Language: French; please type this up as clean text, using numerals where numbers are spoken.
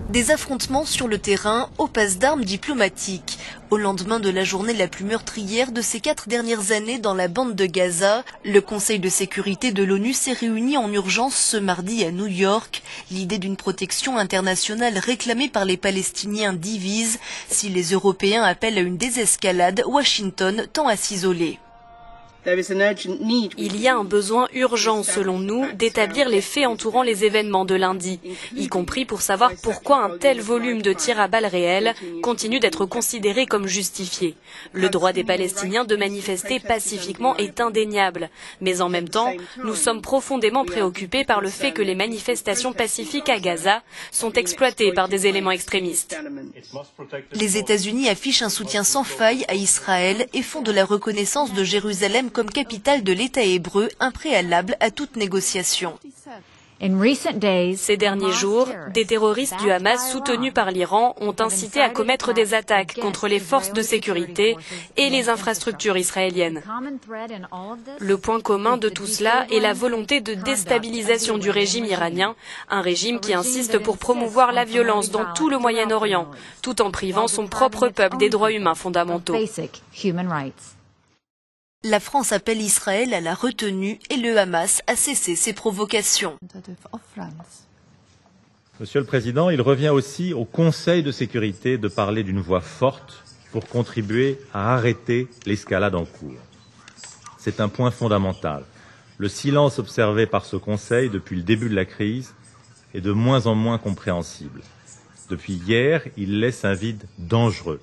Des affrontements sur le terrain au passe d'armes diplomatiques. Au lendemain de la journée la plus meurtrière de ces 4 dernières années dans la bande de Gaza, le Conseil de sécurité de l'ONU s'est réuni en urgence ce mardi à New York. L'idée d'une protection internationale réclamée par les Palestiniens divise. Si les Européens appellent à une désescalade, Washington tend à s'isoler. Il y a un besoin urgent, selon nous, d'établir les faits entourant les événements de lundi, y compris pour savoir pourquoi un tel volume de tirs à balles réelles continue d'être considéré comme justifié. Le droit des Palestiniens de manifester pacifiquement est indéniable, mais en même temps, nous sommes profondément préoccupés par le fait que les manifestations pacifiques à Gaza sont exploitées par des éléments extrémistes. Les États-Unis affichent un soutien sans faille à Israël et font de la reconnaissance de Jérusalem comme capitale de l'État hébreu un préalable à toute négociation. Ces derniers jours, des terroristes du Hamas soutenus par l'Iran ont incité à commettre des attaques contre les forces de sécurité et les infrastructures israéliennes. Le point commun de tout cela est la volonté de déstabilisation du régime iranien, un régime qui insiste pour promouvoir la violence dans tout le Moyen-Orient, tout en privant son propre peuple des droits humains fondamentaux. La France appelle Israël à la retenue et le Hamas à cesser ses provocations. Monsieur le Président, il revient aussi au Conseil de sécurité de parler d'une voix forte pour contribuer à arrêter l'escalade en cours. C'est un point fondamental. Le silence observé par ce Conseil depuis le début de la crise est de moins en moins compréhensible. Depuis hier, il laisse un vide dangereux.